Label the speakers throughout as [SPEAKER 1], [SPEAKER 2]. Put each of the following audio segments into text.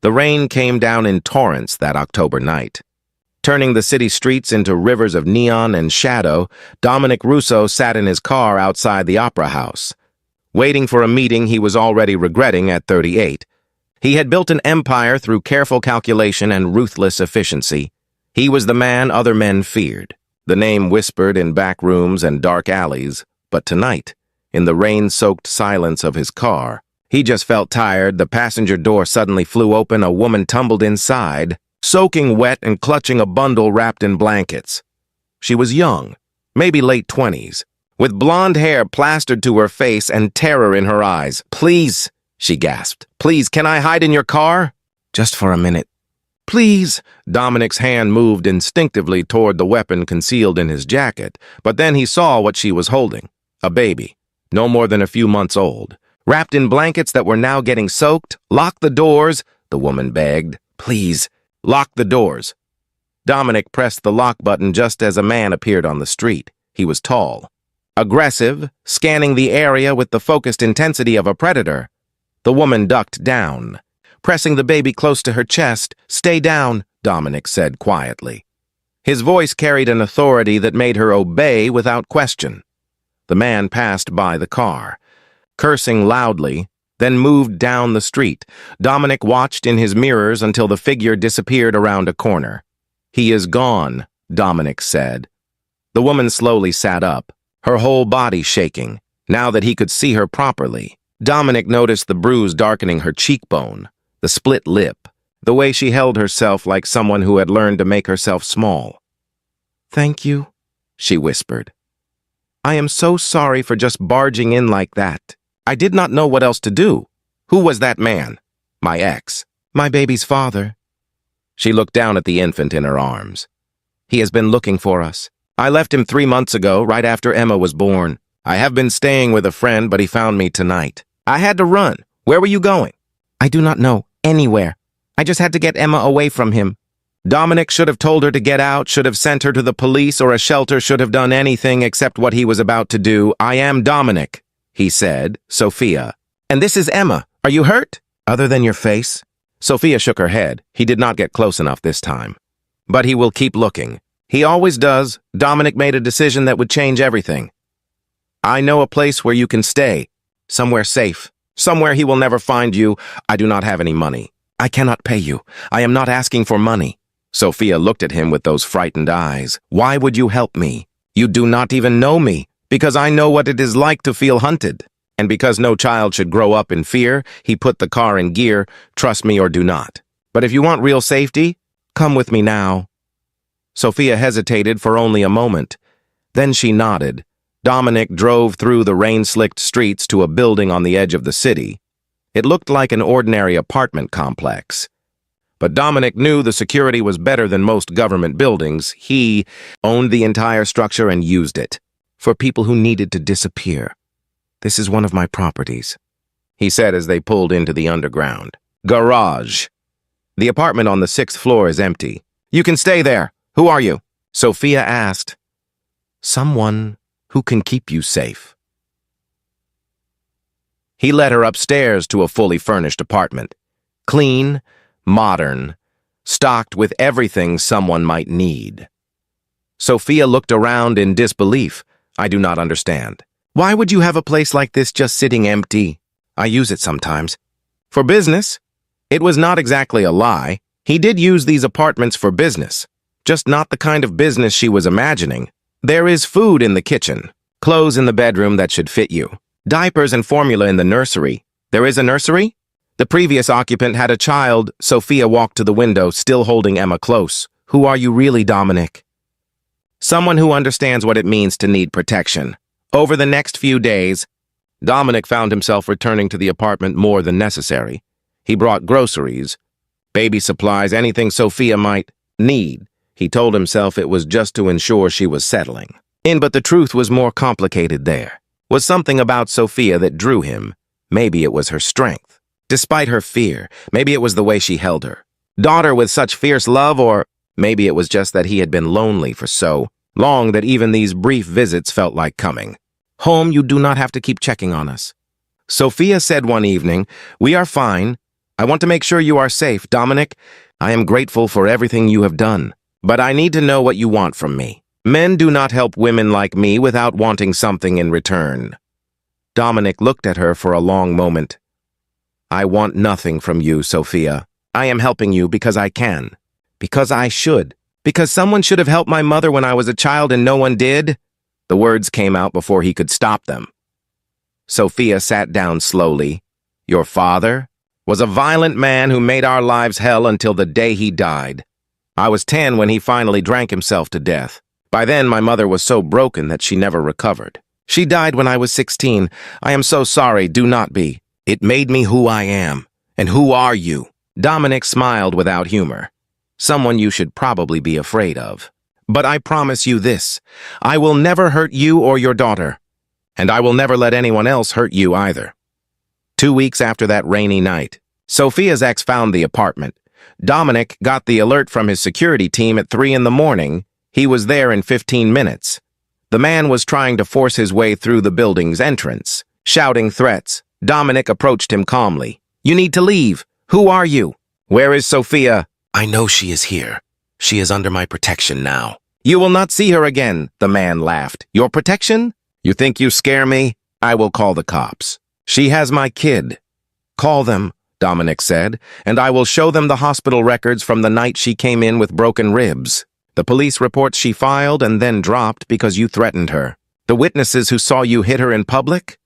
[SPEAKER 1] The rain came down in torrents that October night. Turning the city streets into rivers of neon and shadow, Dominic Russo sat in his car outside the Opera House. Waiting for a meeting he was already regretting at 38. He had built an empire through careful calculation and ruthless efficiency. He was the man other men feared, the name whispered in back rooms and dark alleys. But tonight, in the rain-soaked silence of his car, he just felt tired. The passenger door suddenly flew open. A woman tumbled inside, soaking wet and clutching a bundle wrapped in blankets. She was young, maybe late 20s, with blonde hair plastered to her face and terror in her eyes. "Please," she gasped. "Please, can I hide in your car?" "Just for a minute." "Please." Dominic's hand moved instinctively toward the weapon concealed in his jacket, but then he saw what she was holding. A baby, no more than a few months old, wrapped in blankets that were now getting soaked. "Lock the doors," the woman begged. "Please, lock the doors." Dominic pressed the lock button just as a man appeared on the street. He was tall, aggressive, scanning the area with the focused intensity of a predator. The woman ducked down, pressing the baby close to her chest. "Stay down," Dominic said quietly. His voice carried an authority that made her obey without question. The man passed by the car, cursing loudly, then moved down the street. Dominic watched in his mirrors until the figure disappeared around a corner. "He is gone," Dominic said. The woman slowly sat up, her whole body shaking. Now that he could see her properly, Dominic noticed the bruise darkening her cheekbone, the split lip, the way she held herself like someone who had learned to make herself small. "Thank you," she whispered. "I am so sorry for just barging in like that. I did not know what else to do." "Who was that man?" "My ex. My baby's father." She looked down at the infant in her arms. "He has been looking for us. I left him 3 months ago, right after Emma was born. I have been staying with a friend, but he found me tonight. I had to run. Where were you going?" "I do not know. Anywhere. I just had to get Emma away from him." Dominic should have told her to get out, should have sent her to the police or a shelter, should have done anything except what he was about to do. "I am Dominic," he said. "Sophia. And this is Emma. Are you hurt? Other than your face?" Sophia shook her head. He did not get close enough this time. "But he will keep looking. He always does." Dominic made a decision that would change everything. "I know a place where you can stay. Somewhere safe. Somewhere he will never find you. I do not have any money. I cannot pay you. I am not asking for money." Sophia looked at him with those frightened eyes. "Why would you help me? You do not even know me. Because I know what it is like to feel hunted. And because no child should grow up in fear, he put the car in gear. Trust me or do not. But if you want real safety, come with me now." Sophia hesitated for only a moment. Then she nodded. Dominic drove through the rain-slicked streets to a building on the edge of the city. It looked like an ordinary apartment complex. But Dominic knew the security was better than most government buildings. He owned the entire structure and used it for people who needed to disappear. "This is one of my properties," he said as they pulled into the underground garage. "The apartment on the 6th floor is empty. You can stay there. Who are you?" Sophia asked. "Someone who can keep you safe." He led her upstairs to a fully furnished apartment. Clean, modern, stocked with everything someone might need. Sophia looked around in disbelief. "I do not understand. Why would you have a place like this just sitting empty?" "I use it sometimes." "For business?" It was not exactly a lie. He did use these apartments for business, just not the kind of business she was imagining. "There is food in the kitchen, clothes in the bedroom that should fit you, diapers and formula in the nursery." "There is a nursery?" "The previous occupant had a child." Sophia walked to the window, still holding Emma close. "Who are you really, Dominic?" "Someone who understands what it means to need protection." Over the next few days, Dominic found himself returning to the apartment more than necessary. He brought groceries, baby supplies, anything Sophia might need. He told himself it was just to ensure she was settling in, but the truth was more complicated there. Was something about Sophia that drew him. Maybe it was her strength. Despite her fear, maybe it was the way she held her daughter with such fierce love, or maybe it was just that he had been lonely for so long that even these brief visits felt like coming home. "You do not have to keep checking on us," Sophia said one evening. "We are fine. I want to make sure you are safe, Dominic. I am grateful for everything you have done, but I need to know what you want from me. Men do not help women like me without wanting something in return. Dominic looked at her for a long moment. I want nothing from you, Sophia. I am helping you because I can. Because I should. Because someone should have helped my mother when I was a child and no one did. The words came out before he could stop them. Sophia sat down slowly. Your father was a violent man who made our lives hell until the day he died. I was 10 when he finally drank himself to death. By then, my mother was so broken that she never recovered. She died when I was 16. I am so sorry, do not be. It made me who I am. And who are you? Dominic smiled without humor. Someone you should probably be afraid of. But I promise you this, I will never hurt you or your daughter. And I will never let anyone else hurt you either. 2 weeks after that rainy night, Sophia's ex found the apartment. Dominic got the alert from his security team at 3 in the morning. He was there in 15 minutes. The man was trying to force his way through the building's entrance, shouting threats. Dominic approached him calmly. You need to leave. Who are you? Where is Sophia? I know she is here. She is under my protection now. You will not see her again, the man laughed. Your protection? You think you scare me? I will call the cops. She has my kid. Call them, Dominic said, and I will show them the hospital records from the night she came in with broken ribs. The police reports she filed and then dropped because you threatened her. The witnesses who saw you hit her in public?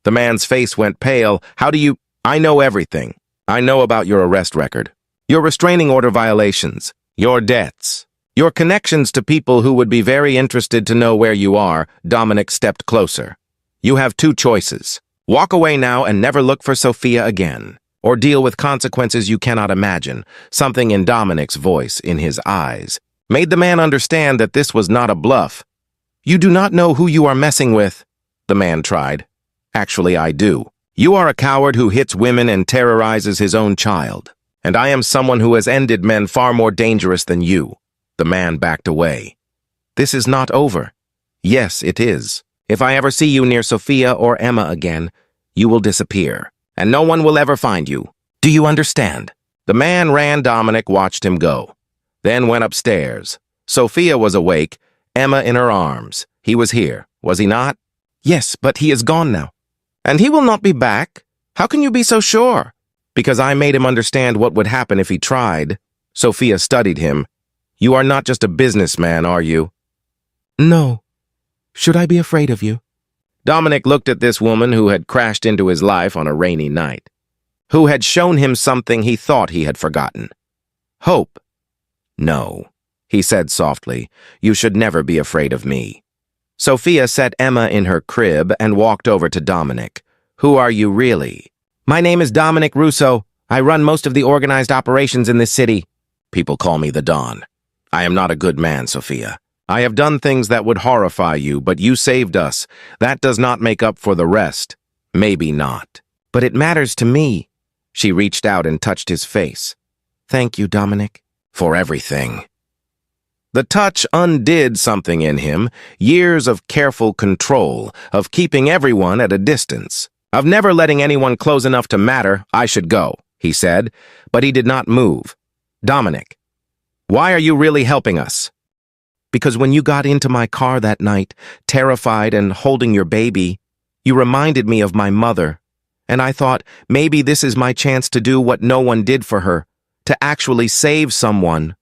[SPEAKER 1] The man's face went pale. How do you... I know everything. I know about your arrest record, your restraining order violations, your debts, your connections to people who would be very interested to know where you are. Dominic stepped closer. You have 2 choices. Walk away now and never look for Sophia again, or deal with consequences you cannot imagine. Something in Dominic's voice, in his eyes, made the man understand that this was not a bluff. You do not know who you are messing with, the man tried. Actually, I do. You are a coward who hits women and terrorizes his own child. And I am someone who has ended men far more dangerous than you. The man backed away. This is not over. Yes, it is. If I ever see you near Sophia or Emma again, you will disappear, and no one will ever find you. Do you understand? The man ran. Dominic watched him go, then went upstairs. Sophia was awake, Emma in her arms. He was here, was he not? Yes, but he is gone now. And he will not be back? How can you be so sure? Because I made him understand what would happen if he tried. Sophia studied him. You are not just a businessman, are you? No. Should I be afraid of you? Dominic looked at this woman who had crashed into his life on a rainy night, who had shown him something he thought he had forgotten. Hope. No, he said softly. You should never be afraid of me. Sophia set Emma in her crib and walked over to Dominic. Who are you really? My name is Dominic Russo. I run most of the organized operations in this city. People call me the Don. I am not a good man, Sophia. I have done things that would horrify you, but you saved us. That does not make up for the rest. Maybe not. But it matters to me. She reached out and touched his face. Thank you, Dominic. For everything. The touch undid something in him, years of careful control, of keeping everyone at a distance, of never letting anyone close enough to matter. I should go, he said, but he did not move. Dominic, why are you really helping us? Because when you got into my car that night, terrified and holding your baby, you reminded me of my mother, and I thought maybe this is my chance to do what no one did for her, to actually save someone.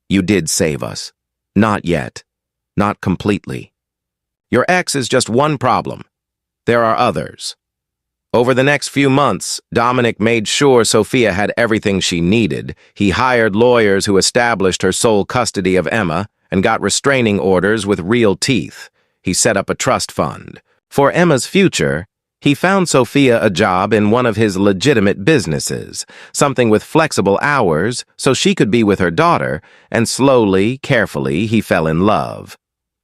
[SPEAKER 1] You did save us. Not yet. Not completely. Your ex is just one problem. There are others. Over the next few months, Dominic made sure Sophia had everything she needed. He hired lawyers who established her sole custody of Emma and got restraining orders with real teeth. He set up a trust fund. For Emma's future, he found Sophia a job in one of his legitimate businesses, something with flexible hours so she could be with her daughter, and slowly, carefully, he fell in love.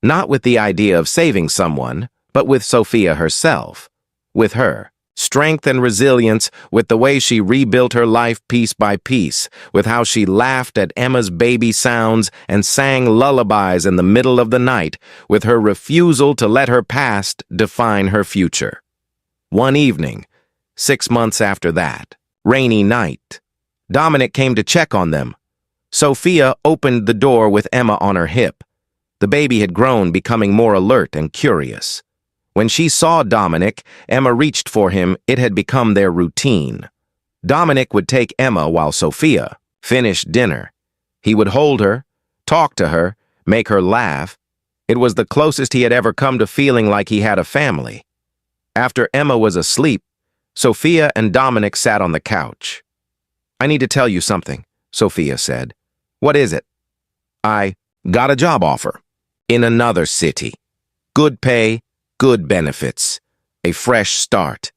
[SPEAKER 1] Not with the idea of saving someone, but with Sophia herself. With her. Strength and resilience, with the way she rebuilt her life piece by piece, with how she laughed at Emma's baby sounds and sang lullabies in the middle of the night, with her refusal to let her past define her future. One evening, 6 months after that, Rainy night. Dominic came to check on them. Sophia opened the door with Emma on her hip. The baby had grown, becoming more alert and curious. When she saw Dominic, Emma reached for him. It had become their routine. Dominic would take Emma while Sophia finished dinner. He would hold her, talk to her, make her laugh. It was the closest he had ever come to feeling like he had a family. After Emma was asleep, Sophia and Dominic sat on the couch. "I need to tell you something," Sophia said. "What is it?" "I got a job offer. In another city. Good pay, good benefits. A fresh start."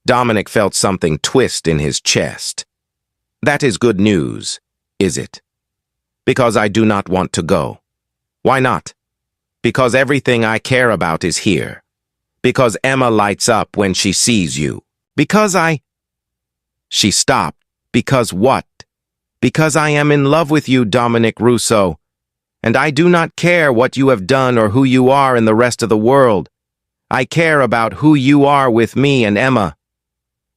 [SPEAKER 1] Dominic felt something twist in his chest. "That is good news, is it?" "Because I do not want to go." "Why not?" "Because everything I care about is here. Because Emma lights up when she sees you. Because I—" She stopped. "Because what?" "Because I am in love with you, Dominic Russo. And I do not care what you have done or who you are in the rest of the world. I care about who you are with me and Emma."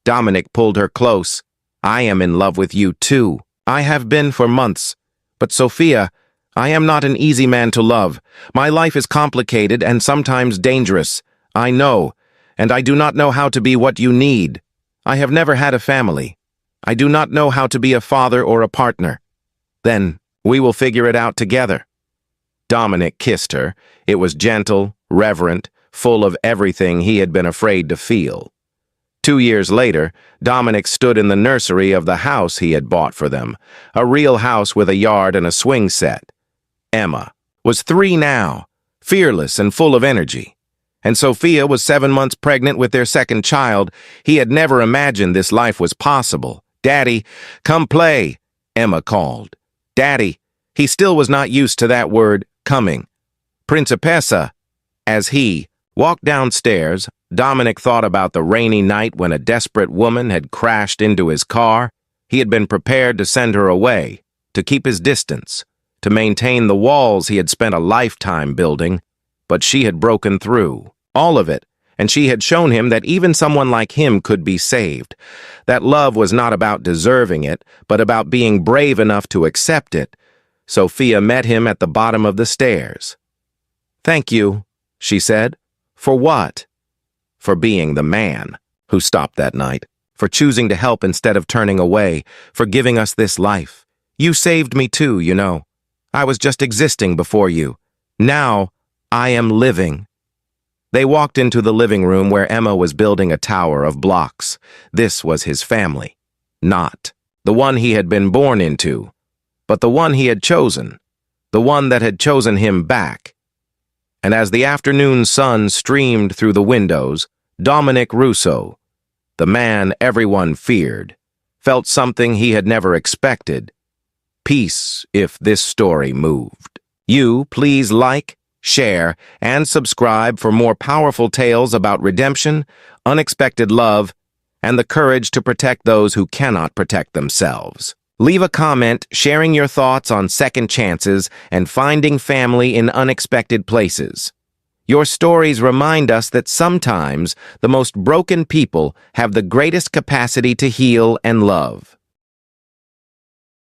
[SPEAKER 1] Dominic pulled her close. "I am in love with you too. I have been for months. But Sophia, I am not an easy man to love. My life is complicated and sometimes dangerous. I know, and I do not know how to be what you need. I have never had a family. I do not know how to be a father or a partner. Then we will figure it out together." Dominic kissed her. It was gentle, reverent, full of everything he had been afraid to feel. 2 years later, Dominic stood in the nursery of the house he had bought for them, a real house with a yard and a swing set. Emma was 3 now, fearless and full of energy. And Sophia was 7 months pregnant with their second child. He had never imagined this life was possible. "Daddy, come play," Emma called. "Daddy," he still was not used to that word, coming. "Principessa." As he walked downstairs, Dominic thought about the rainy night when a desperate woman had crashed into his car. He had been prepared to send her away, to keep his distance, to maintain the walls he had spent a lifetime building, but she had broken through. All of it, and she had shown him that even someone like him could be saved. That love was not about deserving it, but about being brave enough to accept it. Sophia met him at the bottom of the stairs. "Thank you," she said. "For what?" "For being the man who stopped that night, for choosing to help instead of turning away, for giving us this life. You saved me too, you know. I was just existing before you. Now I am living." They walked into the living room where Emma was building a tower of blocks. This was his family. Not the one he had been born into, but the one he had chosen, the one that had chosen him back. And as the afternoon sun streamed through the windows, Dominic Russo, the man everyone feared, felt something he had never expected. Peace if this story moved. You please like, share, and subscribe for more powerful tales about redemption, unexpected love, and the courage to protect those who cannot protect themselves. Leave a comment sharing your thoughts on second chances and finding family in unexpected places. Your stories remind us that sometimes the most broken people have the greatest capacity to heal and love.